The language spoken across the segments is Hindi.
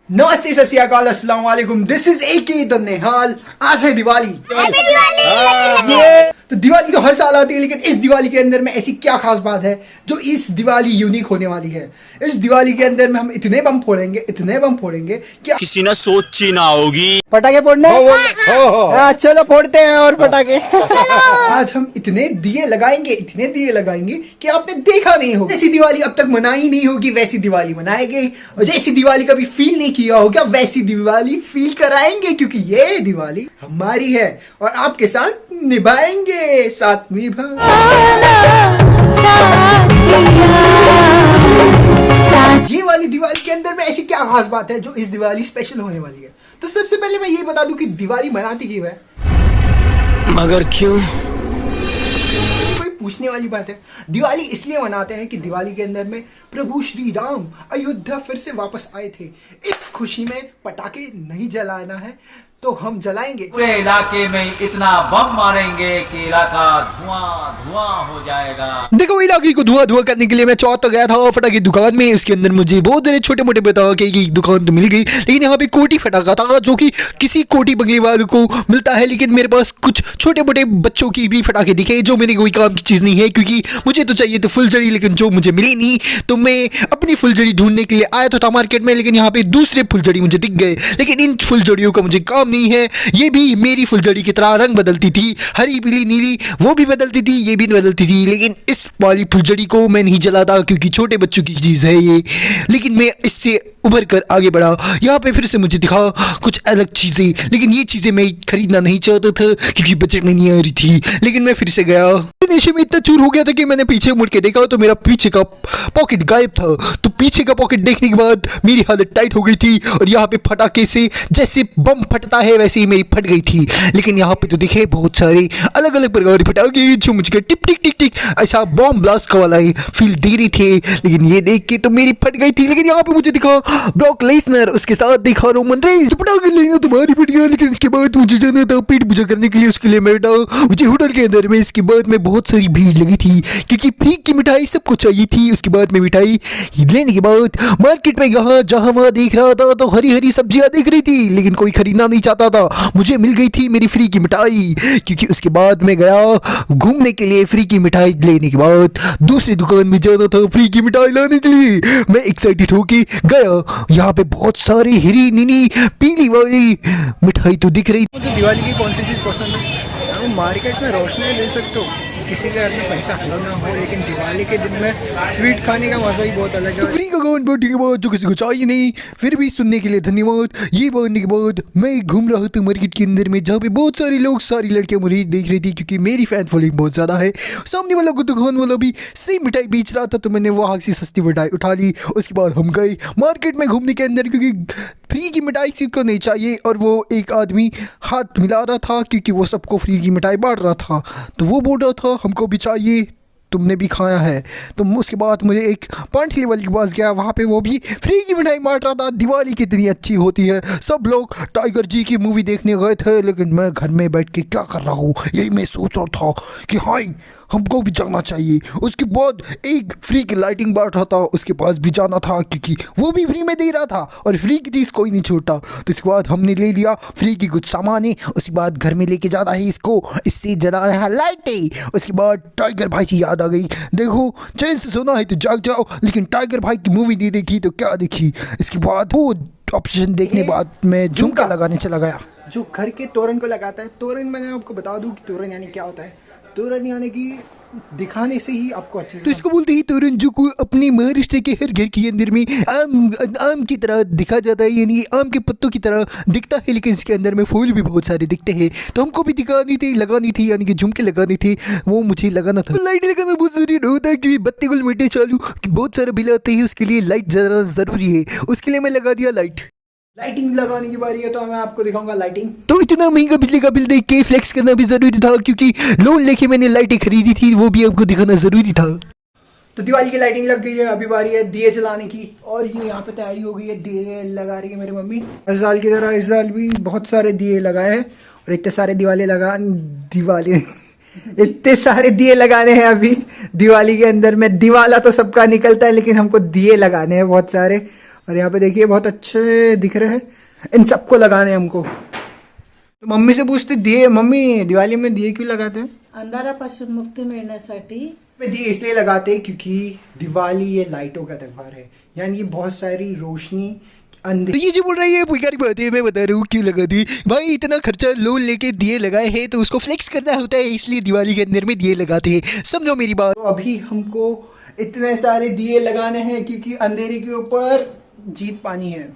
नमस्ते, सत श्री अकाल, अस्सलाम वालेकुम। This is AK the Nehal. आज है दिवाली। तो दिवाली तो हर साल आती है, लेकिन इस दिवाली के अंदर में ऐसी क्या खास बात है जो इस दिवाली यूनिक होने वाली है। इस दिवाली के अंदर में हम इतने बम फोड़ेंगे कि किसी ने सोची ना होगी। पटाखे फोड़ने चलो फोड़ते हैं और पटाखे। आज हम इतने दिए लगाएंगे कि आपने देखा नहीं होगा। जैसी दिवाली अब तक मनाई नहीं होगी वैसी दिवाली मनाएंगे, और जैसी दिवाली कभी फील नहीं किया होगा वैसी दिवाली फील कराएंगे, क्योंकि ये दिवाली हमारी है और आपके साथ निभाएंगे। साथ ये वाली दिवाली के अंदर में ऐसी क्या खास बात है जो इस दिवाली स्पेशल होने वाली है। तो सबसे पहले मैं ये बता दूं कि दिवाली मनाती क्यों है, मगर क्यों? कोई पूछने वाली बात है। दिवाली इसलिए मनाते हैं कि दिवाली के अंदर में प्रभु श्री राम अयोध्या फिर से वापस आए थे। इस खुशी में पटाखे नहीं जलाना है तो हम जलाएंगे। पूरे इलाके में इतना बम मारेंगे कि इलाका धुआं धुआं हो जाएगा। देखो, इलाके को धुआं करने के लिए मैं चौथ तो गया था फटाके की दुकान में। इसके अंदर मुझे बहुत सारे छोटे मोटे पटाखे की दुकान तो मिल गई, लेकिन यहाँ पे कोटी फटाका था जो कि किसी कोटी बंगले वालों को मिलता है। लेकिन मेरे पास कुछ छोटे मोटे बच्चों की भी फटाखे दिखे जो मेरे कोई काम की चीज़ नहीं है, क्योंकि मुझे तो चाहिए तो फुलझड़ी, लेकिन जो मुझे मिली नहीं। तो मैं अपनी फुलझड़ी ढूंढने के लिए आया तो था मार्केट में, लेकिन यहाँ पे दूसरे फुलझड़ी मुझे दिख गए। लेकिन इन फुलझड़ियों का मुझे काम नहीं है। ये भी मेरी फुलझड़ी की तरह रंग बदलती थी, हरी पीली नीली वो भी बदलती थी, ये भी बदलती थी। लेकिन इस वाली फुलझड़ी को मैं नहीं जलाता क्योंकि छोटे बच्चों की चीज़ है ये। लेकिन मैं इससे उभर कर आगे बढ़ा। यहाँ पे फिर से मुझे दिखा कुछ अलग चीज़ें, लेकिन ये चीज़ें मैं खरीदना नहीं चाहता था क्योंकि बजट में नहीं आ रही थी। लेकिन मैं फिर से गया। नशे में इतना चूर हो गया था कि मैंने पीछे मुड़ के देखा तो मेरा पीछे का पॉकेट गायब था। तो पीछे का पॉकेट देखने के बाद मेरी हालत टाइट हो गई थी, और यहाँ पे फटाके से जैसे बम फटता है वैसे ही मेरी फट गई थी। लेकिन यहाँ पे तो दिखे बहुत सारे अलग अलग प्रकार के फटाके जो मुझे टिक टिक टिक टिक ऐसा बॉम्ब ब्लास्ट का वाला फील दे रही थे। लेकिन ये देख के तो मेरी फट गई थी। लेकिन यहाँ पे मुझे दिखा ब्रॉक लेसनर, उसके साथ देखा रोमन रेंज। तो पटाखे लेना तुम्हारी फट गया। लेकिन इसके बाद मुझे जाना था पेट पूजा करने के लिए, उसके लिए मैं मुझे होटल के अंदर में। इसके बाद में बहुत सारी भीड़ लगी थी क्योंकि फ्री की मिठाई सबको चाहिए थी। उसके बाद में मिठाई लेने के बाद मार्केट में यहाँ जहाँ वहाँ देख रहा था तो हरी हरी सब्जियां दिख रही थी, लेकिन कोई खरीदना नहीं चाहता था। मुझे मिल गई थी मेरी फ्री की मिठाई, क्योंकि उसके बाद मैं गया घूमने के लिए। फ्री की मिठाई लेने के बाद दूसरी दुकान में जाना था फ्री की मिठाई लाने के लिए। मैं एक्साइटेड होके गया। यहाँ पे बहुत सारी हरी नीली पीली वाली मिठाई तो दिख रही। मुझे दिवाली की कौन सी चीज़ पसंद है? मार्केट में रोशनी ले सकते हो, किसी के घर में पैसा ना हो, लेकिन दिवाली के दिन में स्वीट खाने का मजा ही बहुत अलग है। तो फ्री का गाउन बैठने के बाद जो किसी को चाहिए नहीं, फिर भी सुनने के लिए धन्यवाद। ये बोलने के बाद मैं घूम रहा था मार्केट के अंदर में, जहाँ पे बहुत सारे लोग, सारी लड़कियां मुझे देख रही थी क्योंकि मेरी फैन फॉलोइंग बहुत ज़्यादा है। सामने वाला को दुकान वाला भी सेम मिठाई बेच रहा था, तो मैंने वहाँ से सस्ती मिठाई उठा ली। उसके बाद हम गए मार्केट में घूमने के अंदर, क्योंकि फ्री की मिठाई किसी को नहीं चाहिए। और वो एक आदमी हाथ मिला रहा था क्योंकि वो सबको फ्री की मिठाई बांट रहा था, तो वो बोल रहा था हमको भी चाहिए, तुमने भी खाया है। तो उसके बाद मुझे एक पांठली वाली के पास गया, वहाँ पे वो भी फ्री की मिठाई बांट रहा था। दिवाली कितनी अच्छी होती है। सब लोग टाइगर जी की मूवी देखने गए थे, लेकिन मैं घर में बैठ के क्या कर रहा हूँ यही मैं सोच रहा था कि हाँ हमको भी जाना चाहिए। उसके बाद एक फ्री की लाइटिंग बांट रहा था, उसके पास भी जाना था क्योंकि वो भी फ्री में दे रहा था और फ्री की चीज़ कोई नहीं छोड़ता। तो इसके बाद हमने ले लिया फ्री की कुछ सामान ही। उसके बाद घर में लेके जाना है इसको, इससे जलाना है लाइटें। उसके बाद टाइगर भाई की याद आ गई। देखो, चैन से सोना है तो जाग जाओ, लेकिन टाइगर भाई की मूवी नहीं देखी तो क्या देखी। इसके बाद वो ऑप्शन देखने बाद मैं झुमका लगाने चला गया, जो घर के तोरण को लगाता है। तोरण मैंने आपको बता दूं कि तोरण यानी क्या होता है। तोरण यानी कि दिखाने से ही आपको अच्छे से, तो इसको बोलते ही तोरण, जो को अपने महाराष्ट्र के हर घर के अंदर में आम की तरह दिखा जाता है, यानी आम के पत्तों की तरह दिखता है, लेकिन इसके अंदर में फूल भी बहुत सारे दिखते हैं। तो हमको भी लगानी थी यानी कि झुमके लगाने थे, वो मुझे लगाना था। लाइट लगाना बहुत जरूरी होता है क्योंकि बत्ती गुल मीटे चालू बहुत सारे बिल आते हैं, उसके लिए लाइट ज़रा ज़रूरी है। उसके लिए मैं लगा दिया लाइट। लाइटिंग लगाने की बारी है तो मैं आपको दिखाऊंगा लाइटिंग। तो इतना महंगा बिजली का बिल देख के फ्लेक्स करना भी जरूरी था, क्योंकि लोन लेके मैंने लाइटें खरीदी थी, वो भी आपको दिखाना जरूरी था। तो दिवाली की लाइटिंग लग गई है, अभी बारी है दिए जलाने की। और ये यहाँ पे तैयारी हो गई है, दिए लगा रही है मेरी मम्मी। हर साल की तरह इस साल भी बहुत सारे दिए लगाए हैं, और इतने सारे इतने सारे दिए लगाने हैं अभी दिवाली के अंदर में। दिवाला तो सबका निकलता है, लेकिन हमको दिए लगाने हैं बहुत सारे। और यहाँ पे देखिए बहुत अच्छे दिख रहे हैं, इन सबको लगाने हैं हमको। तो मम्मी से पूछते दिए, मम्मी दिवाली में दिए क्यों लगाते हैं? अंधारापासून मुक्ती मिळण्यासाठी। दिए इसलिए लगाते हैं क्योंकि दिवाली ये लाइटों का त्योहार है, यानी बहुत सारी रोशनी तो ये जो बोल रही है बेकारी बात है, मैं बता रहा हूँ क्यों लगाती। भाई इतना खर्चा लोन लेके दिए लगाए हैं तो उसको फ्लेक्स करना होता है, इसलिए दिवाली के अंदर में दिए लगाते हैं, समझो मेरी बात। तो अभी हमको इतने सारे दिए लगाने हैं क्योंकि अंधेरे के ऊपर जीत पानी है,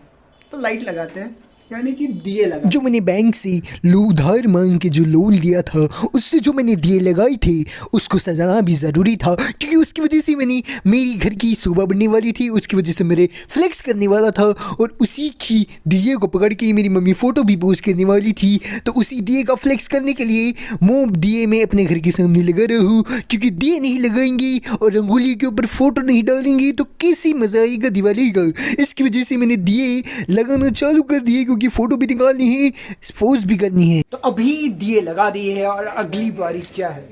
तो लाइट लगाते हैं, यानी कि दिए लगा। जो मैंने बैंक से उधार मांग के जो लोन लिया था उससे जो मैंने दिए लगाए थे उसको सजाना भी ज़रूरी था, क्योंकि उसकी वजह से मैंने मेरी घर की शोभा बढ़ने वाली थी, उसकी वजह से मेरे फ्लेक्स करने वाला था, और उसी की दिए को पकड़ के मेरी मम्मी फ़ोटो भी पोस्ट करने वाली थी। तो उसी दिए का फ्लेक्स करने के लिए मोम दिए मैं अपने घर के सामने लगा रहा हूँ, क्योंकि दिए नहीं लगाएंगी और रंगोली के ऊपर फ़ोटो नहीं डालेंगी तो कैसी मज़ा आएगा दिवाली का। इसकी वजह से मैंने दिए लगाना चालू कर दिए, क्योंकि फोटो भी निकालनी है, पोस्ट भी करनी है। तो अभी दिए लगा दिए हैं और अगली बारी क्या है,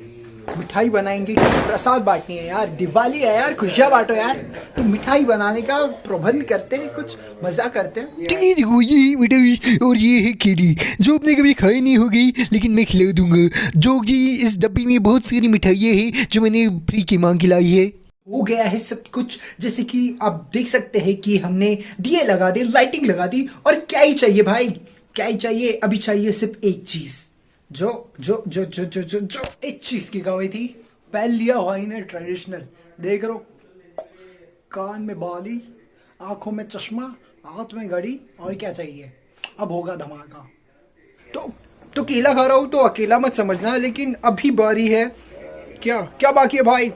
मिठाई बनाएंगे, प्रसाद बांटनी है यार, दिवाली है यार, खुशियाँ बांटो यार। तो मिठाई बनाने का प्रबंध करते हैं, कुछ मजा करते हैं। तो ये देखो ये मिठाई और ये है केली जो आपने कभी खाई नहीं होगी, लेकिन मैं खिला दूंगा, जो कि इस डब्बी में बहुत सारी मिठाइयाँ हैं जो मैंने फ्री की मांग के लाई है। हो गया है सब कुछ, जैसे कि आप देख सकते हैं कि हमने दिए लगा दिए, लाइटिंग लगा दी, और क्या ही चाहिए भाई, क्या ही चाहिए, अभी चाहिए सिर्फ एक चीज, जो जो जो जो जो जो जो एक चीज की कमी थी, पहन लिया वाइन है ट्रेडिशनल, देख रो, कान में बाली, आंखों में चश्मा, हाथ में घड़ी, और क्या चाहिए, अब होगा धमाका। तो केला खा रहा हूं तो अकेला मत समझना, लेकिन अभी बारी है, क्या क्या बाकी है भाई,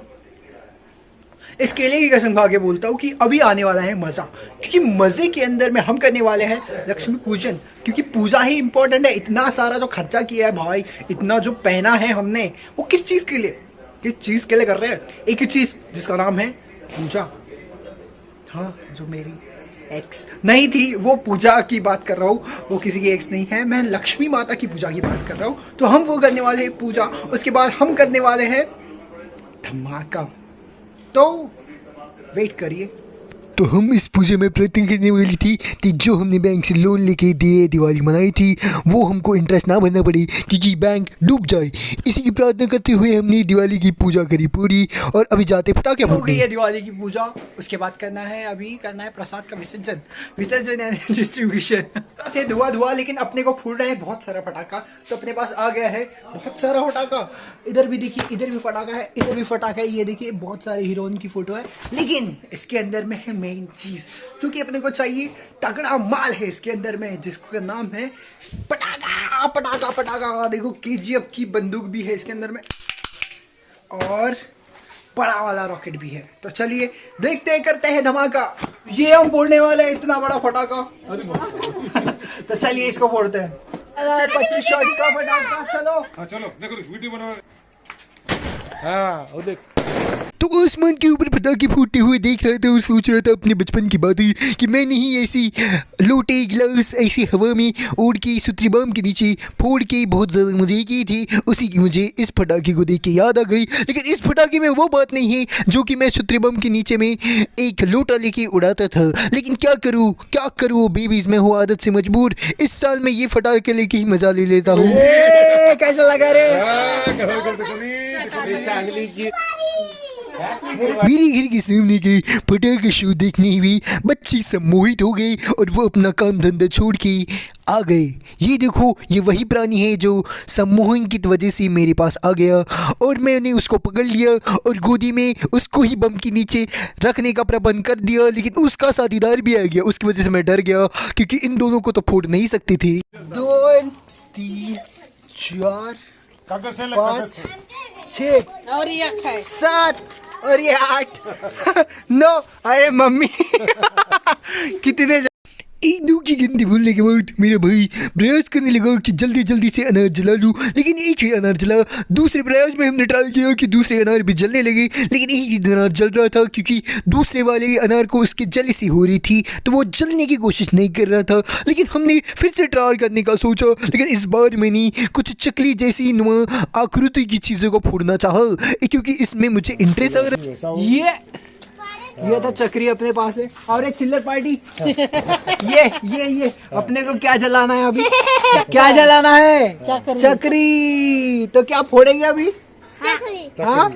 इस केले की कसम खा के बोलता हूँ कि अभी आने वाला है मजा, क्योंकि मजे के अंदर में हम करने वाले हैं लक्ष्मी पूजन, क्योंकि पूजा ही इंपॉर्टेंट है। इतना सारा जो खर्चा किया है भाई, इतना जो पहना है हमने, वो किस चीज के लिए, किस चीज के लिए कर रहे हैं, एक ही चीज जिसका नाम है पूजा। हाँ, जो मेरी एक्स नहीं थी वो पूजा की बात कर रहा हूँ, वो किसी की एक्स नहीं है, मैं लक्ष्मी माता की पूजा की बात कर रहा हूँ। तो हम वो करने वाले हैं पूजा, उसके बाद हम करने वाले हैं धमाका, तो वेट करिए। तो हम इस पूजा में प्रयत्न करने वाली थी कि जो हमने बैंक से लोन लेके दिए दिवाली मनाई थी वो हमको इंटरेस्ट ना भरना पड़े, क्योंकि बैंक डूब जाए। इसी की प्रार्थना करते हुए हमने दिवाली की पूजा करी पूरी, और अभी जाते पटाखे हो फोड़ने। गई है दिवाली की पूजा, उसके बाद करना है, अभी करना है प्रसाद का विसर्जन, विसर्जन यानी डिस्ट्रीब्यूशन। थे धुआं, लेकिन अपने को फूल रहा है बहुत सारा पटाखा, तो अपने पास आ गया है बहुत सारा पटाखा। इधर भी देखिए, इधर भी पटाखा है, इधर भी पटाखा है, ये देखिए बहुत सारे हीरोइन की फोटो है, लेकिन इसके अंदर में है मेन चीज जो कि अपने को चाहिए, तगड़ा माल है इसके अंदर में, जिसका नाम है पटाखा। पटाखा पटाखा देखो, केजीएफ की बंदूक भी है इसके अंदर में, और बड़ा वाला रॉकेट भी है। तो चलिए देखते हैं, करते हैं धमाका। ये हम फोड़ने वाले हैं इतना बड़ा पटाखा। तो चलिए इसको फोड़ते हैं। 25 शॉट का पटाखा, चलो। हाँ चलो, देखो वीडियो बना। हाँ वो देख, तो आसमान के ऊपर पटाखे फूटते हुए देख रहा था और सोच रहा था अपने बचपन की बातें कि मैंने ही ऐसी लोटे गिलास ऐसे हवा में उड़ के सुतरी बम के नीचे फोड़ के बहुत ज़्यादा मजे किए थे। उसी की मुझे इस पटाखे को देख के याद आ गई, लेकिन इस पटाखे में वो बात नहीं है जो कि मैं सुतरी बम के नीचे में एक लोटा लेके उड़ाता था। लेकिन क्या करूँ बेबीज, मैं हूँ आदत से मजबूर। इस साल मैं ये पटाखे लेके ही मजा ले लेता हूँ। कैसा लगा रे? मेरे घर के सामने के पटाखे शो देखने हुए बच्चे सम्मोहित हो गए और वो अपना काम धंधा छोड़ के आ गए। ये देखो, ये वही प्राणी है जो सम्मोहन की वजह से मेरे पास आ गया, और मैंने उसको पकड़ लिया और गोदी में उसको ही बम के नीचे रखने का प्रबंध कर दिया। लेकिन उसका साथीदार भी आ गया, उसकी वजह से मैं डर गया, क्योंकि इन दोनों को तो फोड़ नहीं सकते थे। 2 3 4 5 6 और ये क्या है? 7 और ये 8 9। अरे मम्मी कितने एक दो की गिनती बोलने के बाद मेरा भाई प्रयास करने लगा कि जल्दी जल्दी से अनार जला लूँ, लेकिन एक ही अनार जला। दूसरे प्रयास में हमने ट्राई किया कि दूसरे अनार भी जलने लगे, लेकिन एक ही अनार जल रहा था, क्योंकि दूसरे वाले अनार को उसकी जली सी हो रही थी, तो वो जलने की कोशिश नहीं कर रहा था। लेकिन हमने फिर से ट्राई करने का सोचा, लेकिन इस बार मैंने कुछ चकली जैसी नुमा आकृति की चीज़ों को फोड़ना चाहा, क्योंकि इसमें मुझे इंटरेस्ट आ रहा। ये तो चक्री अपने पास है और एक चिल्लर पार्टी। ये अपने को क्या जलाना है अभी? क्या जलाना है? चक्री। तो क्या फोड़ेंगे अभी? हाँ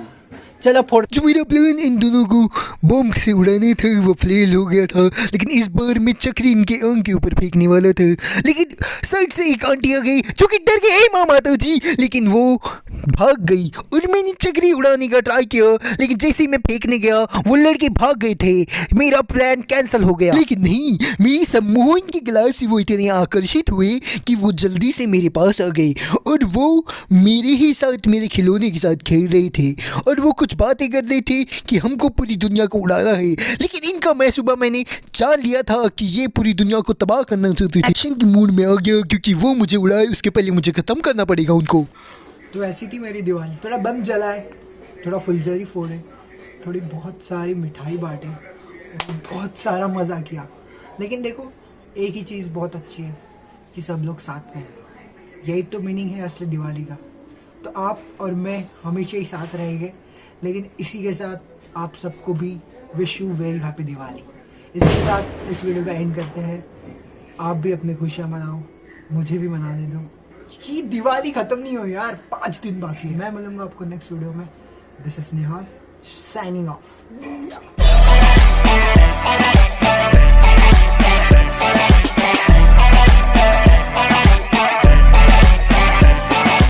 चलो फोड़। जो मेरा प्लान इन दोनों को बम से उड़ाने था वो फेल हो गया था, लेकिन इस बार मैं चक्री इनके आंख के ऊपर फेंकने वाला था, लेकिन साइड से एक आंटी आ गई जो कि डर गई, मामा तो जी, लेकिन वो भाग गई और मैंने चक्री उड़ाने का ट्राई किया, लेकिन जैसे ही मैं फेंकने गया वो लड़के भाग गए थे, मेरा प्लान कैंसिल हो गया। लेकिन नहीं, मेरी सम्मोहन की क्लास से वो इतने आकर्षित हुए कि वो जल्दी से मेरे पास आ गए और वो मेरे ही साथ मेरे खिलौने के साथ खेल रहे थे और वो कुछ बातें कर रहे थे कि हमको पूरी दुनिया को उड़ाना है, लेकिन इनका मैंने मैंने जान लिया था कि ये पूरी दुनिया को तबाह करना चाहते थे। एक्शन की मूड में आ गया क्योंकि वो मुझे उड़ाए उसके पहले मुझे खत्म करना पड़ेगा उनको। तो ऐसी थी मेरी दिवाली। थोड़ा बम जलाए, थोड़ा फुलझड़ी फोड़े, थोड़ी बहुत सारी मिठाई बांटे, बहुत सारा मज़ा किया। लेकिन देखो एक ही चीज़ बहुत अच्छी है कि सब लोग साथ में हैं। यही तो मीनिंग है असली दिवाली का। तो आप और मैं हमेशा ही साथ रहेंगे, लेकिन इसी के साथ आप सबको भी wish you very happy Diwali. इसके साथ इस वीडियो का एंड करते हैं। आप भी अपनी खुशियाँ मनाओ, मुझे भी मनाने दो। ये दिवाली खत्म नहीं हो यार, 5 दिन बाकी है। मैं मिलूंगा आपको नेक्स्ट वीडियो में। This is Nihal signing off.